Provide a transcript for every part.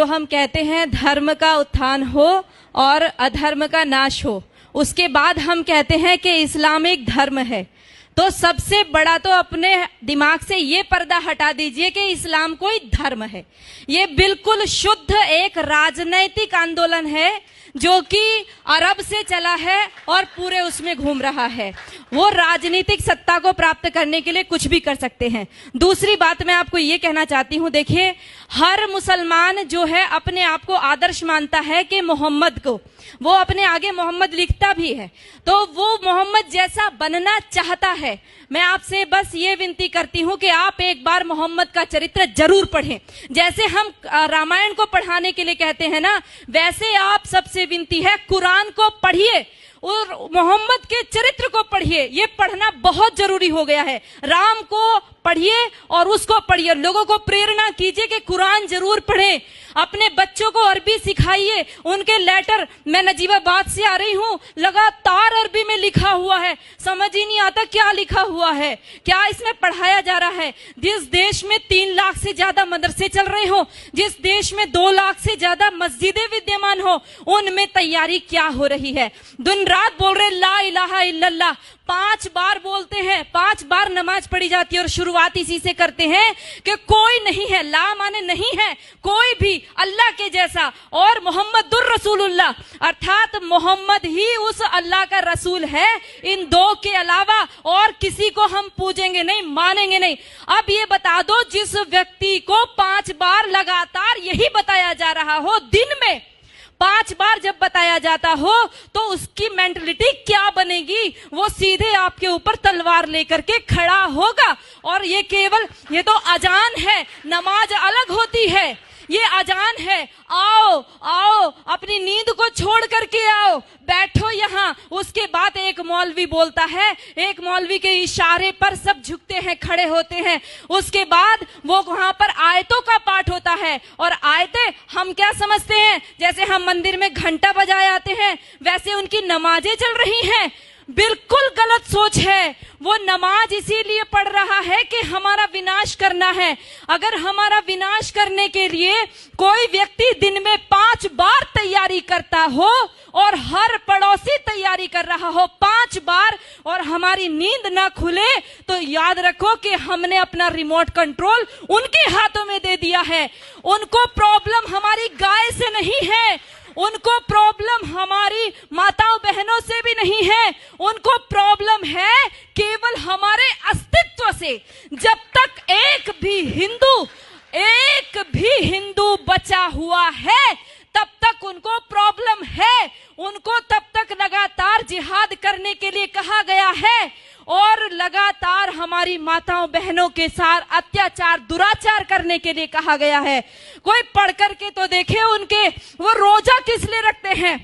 जो हम कहते हैं धर्म का उत्थान हो और अधर्म का नाश हो, उसके बाद हम कहते हैं कि इस्लामिक धर्म है, तो सबसे बड़ा तो अपने दिमाग से ये पर्दा हटा दीजिए कि इस्लाम कोई धर्म है। ये बिल्कुल शुद्ध एक राजनैतिक आंदोलन है जो कि अरब से चला है और पूरे उसमें घूम रहा है। वो राजनीतिक सत्ता को प्राप्त करने के लिए कुछ भी कर सकते हैं। दूसरी बात मैं आपको ये कहना चाहती हूँ, देखिए हर मुसलमान जो है अपने आप को आदर्श मानता है कि मोहम्मद को, वो अपने आगे मोहम्मद लिखता भी है, तो वो मोहम्मद जैसा बनना चाहता है। मैं आपसे बस ये विनती करती हूँ कि आप एक बार मोहम्मद का चरित्र जरूर पढ़ें। जैसे हम रामायण को पढ़ाने के लिए कहते हैं ना, वैसे आप सबसे विनती है कुरान को पढ़िए और मोहम्मद के चरित्र को पढ़िए। ये पढ़ना बहुत जरूरी हो गया है। राम को पढ़िए और उसको पढ़िए। लोगों को प्रेरणा कीजिए कि कुरान जरूर पढ़ें। अपने बच्चों को अरबी सिखाइए। उनके लेटर, मैं नजीबाबाद से आ रही हूँ, लगातार अरबी में लिखा हुआ है, समझ ही नहीं आता क्या लिखा हुआ है, क्या इसमें पढ़ाया जा रहा है। जिस देश में 3 लाख से ज्यादा मदरसे चल रहे हो, जिस देश में 2 लाख से ज्यादा मस्जिदें विद्यमान हो, उनमें तैयारी क्या हो रही है। दिन रात बोल रहे ला इलाहा इल्लल्लाह, 5 बार बोलते हैं, 5 बार नमाज पढ़ी जाती है और शुरुआत इसी से करते हैं कि कोई नहीं है, ला माने नहीं है कोई भी अल्लाह के जैसा, और मोहम्मदुर रसूलुल्लाह अर्थात मोहम्मद ही उस अल्लाह का रसूल है। इन 2 के अलावा और किसी को हम पूजेंगे नहीं, मानेंगे नहीं। अब ये बता दो, जिस व्यक्ति को 5 बार लगातार यही बताया जा रहा हो, दिन में 5 बार जब बताया जाता हो, तो उसकी मेंटलिटी क्या बनेगी। वो सीधे आपके ऊपर तलवार लेकर के खड़ा होगा। और ये केवल, ये तो अजान है, नमाज अलग होती है, ये अजान है। आओ आओ, अपनी नींद को छोड़ करके आओ, बैठो यहाँ। उसके बाद एक मौलवी बोलता है, एक मौलवी के इशारे पर सब झुकते हैं, खड़े होते हैं। उसके बाद वो वहां पर आयतों का पाठ होता है, और आयतें हम क्या समझते हैं, जैसे हम मंदिर में घंटा बजाए आते हैं, वैसे उनकी नमाजें चल रही हैं। बिल्कुल गलत सोच है। वो नमाज इसीलिए पढ़ रहा है कि हमारा विनाश करना है। अगर हमारा विनाश करने के लिए कोई व्यक्ति दिन में 5 बार तैयारी करता हो और हर पड़ोसी तैयारी कर रहा हो 5 बार, और हमारी नींद ना खुले, तो याद रखो कि हमने अपना रिमोट कंट्रोल उनके हाथों में दे दिया है। उनको प्रॉब्लम हमारी गाय से नहीं है, उनको प्रॉब्लम हमारी माताओं बहनों से भी नहीं है, उनको प्रॉब्लम है केवल हमारे अस्तित्व से। जब तक एक भी हिंदू बचा हुआ है, तब तक उनको प्रॉब्लम है। उनको तब तक लगातार जिहाद करने के लिए कहा गया है, और लगातार हमारी माताओं बहनों के साथ अत्याचार दुराचार करने के लिए कहा गया है। कोई पढ़ करके तो देखे उनके, वो रोजा किस लिए रखते हैं,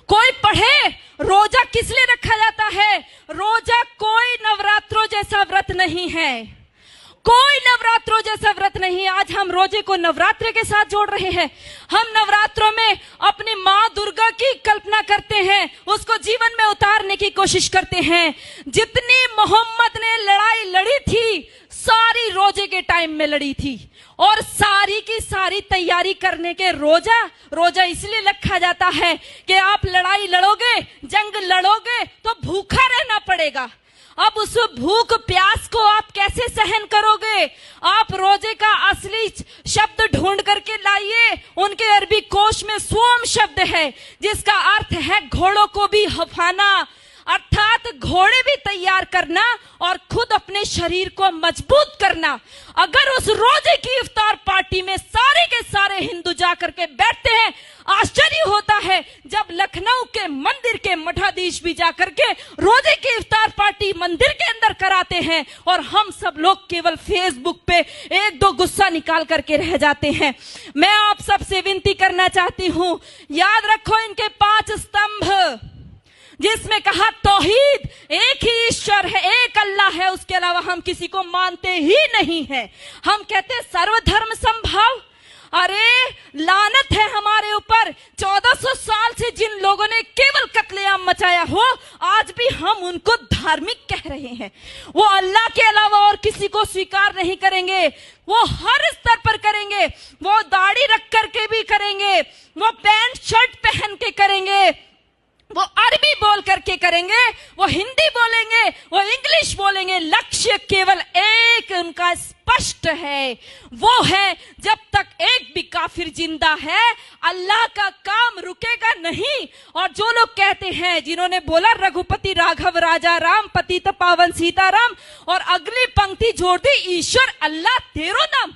कोई पढ़े रोजा किस लिए रखा जाता है। रोजा कोई नवरात्रों जैसा व्रत नहीं है, कोई नवरात्रों जैसा व्रत नहीं। आज हम रोजे को नवरात्रे के साथ जोड़ रहे हैं। हम नवरात्रों में अपनी माँ दुर्गा की कल्पना करते हैं, उसको जीवन में उतारने की कोशिश करते हैं। जितनी मोहम्मद ने लड़ाई लड़ी थी, सारी रोजे के टाइम में लड़ी थी, और सारी की सारी तैयारी करने के रोजा इसलिए रखा जाता है कि आप लड़ाई लड़ोगे, जंग लड़ोगे तो भूखा रहना पड़ेगा। अब उस भूख प्यास को आप कैसे सहन करोगे। आप रोजे का असली शब्द ढूंढ करके लाइए। उनके अरबी कोश में सोम शब्द है, जिसका अर्थ है घोड़ों को भी हफाना, अर्थात घोड़े भी तैयार करना और खुद अपने शरीर को मजबूत करना। अगर उस रोजे की इफ्तार पार्टी में सारे के सारे हिंदू जाकर के बैठते हैं, आश्चर्य होता है जब लखनऊ के मंदिर के मठाधीश भी जाकर के रोजे की इफ्तार पार्टी मंदिर के अंदर कराते हैं, और हम सब लोग केवल फेसबुक पे 1-2 गुस्सा निकाल करके रह जाते हैं। मैं आप सबसे विनती करना चाहती हूँ, याद रखो इनके 5 स्तंभ, जिसमें कहा तौहीद, एक ही ईश्वर है, एक अल्लाह है, उसके अलावा हम किसी को मानते ही नहीं है। हम कहते सर्वधर्म संभाव। अरे लानत है हमारे ऊपर। 1400 साल से जिन लोगों ने केवल कत्लेआम मचाया हो, आज भी हम उनको धार्मिक कह रहे हैं। वो अल्लाह के अलावा और किसी को स्वीकार नहीं करेंगे। वो हर स्तर पर करेंगे, वो दाढ़ी रख करके भी करेंगे, वो पैंट शर्ट पहन के करेंगे, वो अरबी बोल करके करेंगे, वो हिंदी बोलेंगे, वो इंग्लिश बोलेंगे। लक्ष्य केवल एक उनका स्पष्ट है, वो है जब तक एक भी काफिर जिंदा है अल्लाह का काम रुकेगा नहीं। और जो लोग कहते हैं, जिन्होंने बोला रघुपति राघव राजा राम पतित पावन सीताराम, और अगली पंक्ति जोड़ दी ईश्वर अल्लाह तेरो नाम,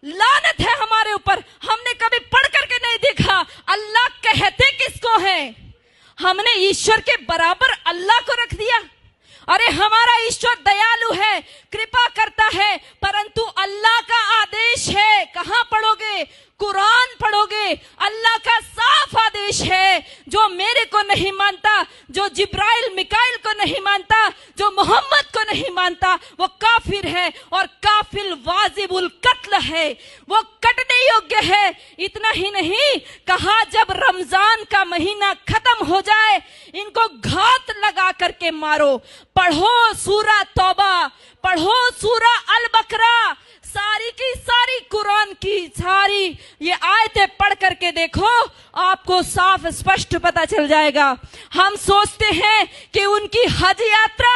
लानत है हमारे ऊपर। हमने कभी पढ़ करके नहीं देखा अल्लाह कहते किसको है। हमने ईश्वर के बराबर अल्लाह को रख दिया। अरे हमारा ईश्वर दयालु है, कृपा करता है, परंतु अल्लाह का आदेश है। कहां पढ़ोगे? कुरान पढ़ोगे। अल्लाह का साफ आदेश है, जो मेरे को नहीं मानता, जो जिब्राइल मिकाइल को नहीं मानता, जो मोहम्मद को नहीं मानता, वो काफिर है, और काफिर वाजिबुल कत्ल है, वो कटने योग्य है। इतना ही नहीं कहा, जब रमजान का महीना खत्म हो जाए इनको घात लगा करके मारो। पढ़ो सूरा तौबा, पढ़ो सूरा अल बकरा, सारी की सारी कुरान की सारी ये आयतें पढ़ करके देखो, आपको साफ स्पष्ट पता चल जाएगा। हम सोचते हैं कि उनकी हज यात्रा,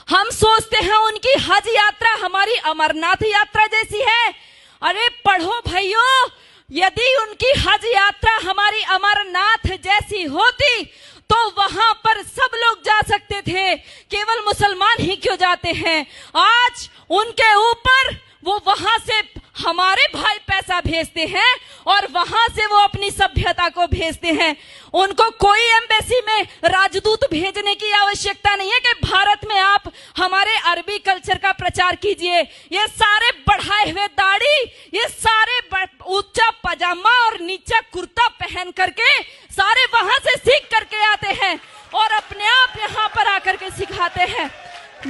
हम सोचते हैं उनकी हज यात्रा हमारी अमरनाथ यात्रा जैसी है। अरे पढ़ो भाइयों, यदि उनकी हज यात्रा हमारी अमरनाथ जैसी होती तो वहां पर सब लोग जा सकते थे, केवल मुसलमान ही क्यों जाते हैं? आज उनके ऊपर वो वहां से हमारे भाई पैसा भेजते हैं और वहां से वो अपनी सभ्यता को भेजते हैं। उनको कोई एम्बेसी में राजदूत भेजने की आवश्यकता नहीं है कि भारत में आप हमारे अरबी कल्चर का प्रचार कीजिए। ये सारे बढ़ाए हुए दाढ़ी, ये सारे ऊंचा पजामा और नीचा कुर्ता पहन करके सारे वहां से सीख करके आते हैं और अपने आप यहां पर आकर के सिखाते हैं।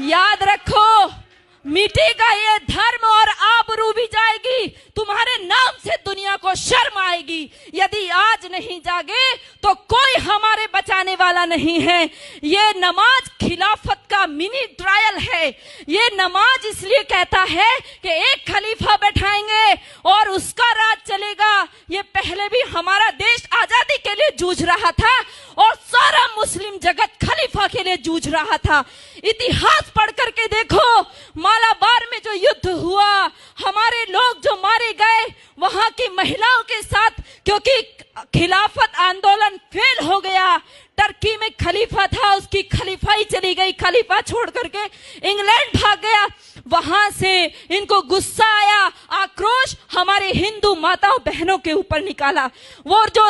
याद रखो, मिटेगा ये धर्म और आबरू भी जाएगी, तुम्हारे नाम से दुनिया को शर्म आएगी। यदि आज नहीं जागे तो कोई हमारे बचाने वाला नहीं है। ये नमाज खिलाफत का मिनी ट्रायल है। ये नमाज इसलिए कहता है कि एक खलीफा बैठाएंगे और उसका राज चलेगा। ये पहले भी हमारा देश आजादी के लिए जूझ रहा था और सारा मुस्लिम जगत खलीफा के लिए जूझ रहा था। इतिहास पढ़ करके देखो, मालाबार में जो युद्ध हुआ, हमारे लोग जो मारे गए वहां की महिलाओं के साथ, क्योंकि खिलाफत आंदोलन फेल हो गया। टर्की में खलीफा था, उसकी खलीफाई चली गई, खलीफा छोड़ करके इंग्लैंड भाग गया। वहां से इनको गुस्सा आया, आक्रोश हमारे हिंदू माताओं बहनों के ऊपर निकाला। वो जो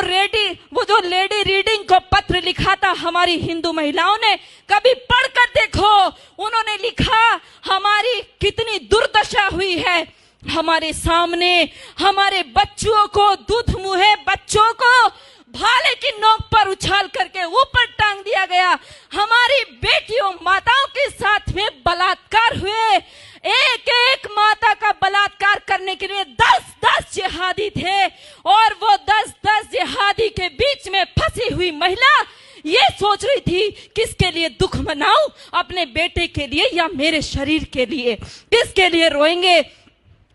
लेडी रीडिंग को पत्र लिखा था हमारी हिंदू महिलाओं ने, कभी पढ़कर देखो, उन्होंने लिखा हमारी कितनी दुर्दशा हुई है। हमारे सामने हमारे बच्चों को, दूध मुहे बच्चों को भाले की नोक पर उछाल करके ऊपर टांग दिया गया। हमारी बेटियों माताओं के साथ में बलात्कार हुए। एक एक माता का बलात्कार करने के लिए 10-10 जिहादी थे और वो 10-10 जिहादी के बीच में फंसी हुई महिला ये सोच रही थी किसके लिए दुख मनाऊं, अपने बेटे के लिए या मेरे शरीर के लिए, किसके लिए रोएंगे।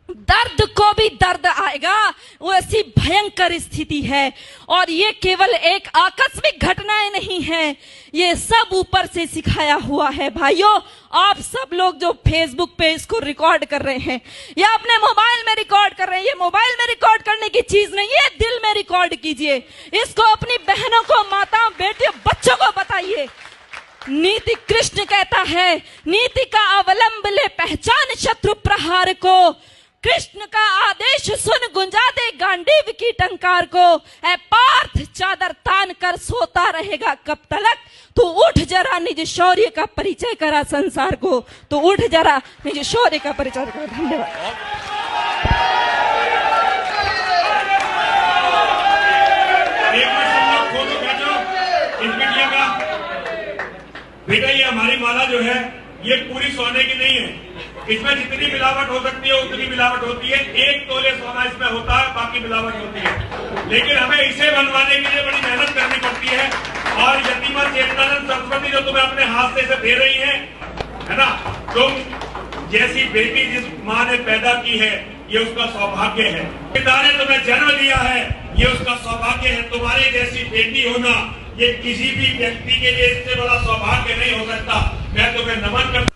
दर्द को भी दर्द आएगा, वो ऐसी भयंकर स्थिति है। और ये केवल एक आकस्मिक घटनाएं नहीं है, ये सब ऊपर से सिखाया हुआ है। भाइयों, आप सब लोग जो फेसबुक पे इसको रिकॉर्ड कर रहे हैं या अपने मोबाइल में रिकॉर्ड कर रहे हैं, ये मोबाइल में रिकॉर्ड करने की चीज नहीं है, दिल में रिकॉर्ड कीजिए। इसको अपनी बहनों को, माताओं, बेटियों, बच्चों को बताइए। नीति कृष्ण कहता है, नीति का अवलंब ले पहचान शत्रु प्रहार को। कृष्ण का आदेश सुन गुंजा दे गांडीव की टंकार को। ऐ पार्थ चादर तान कर सोता रहेगा कब तलक, तू उठ जरा निज शौर्य का परिचय करा संसार को। तो उठ जरा निज शौर्य का परिचय करा। धन्यवाद। बेटा, ये हमारी माला जो है ये पूरी सोने की नहीं है। इसमें जितनी मिलावट हो सकती है उतनी मिलावट होती है। 1 तोले सोना इसमें होता है, बाकी मिलावट होती है। लेकिन हमें इसे बनवाने के लिए बड़ी मेहनत करनी पड़ती है। और यतीमा चेतनानंद सरस्वती जो तुम्हें अपने हाथ से इसे दे रही है ना, तुम जैसी बेटी जिस माँ ने पैदा की है ये उसका सौभाग्य है। पिता ने तुम्हें जन्म दिया है ये उसका सौभाग्य है। तुम्हारे जैसी बेटी होना ये किसी भी व्यक्ति के लिए इससे बड़ा सौभाग्य नहीं हो सकता। मैं तुम्हें नमन करता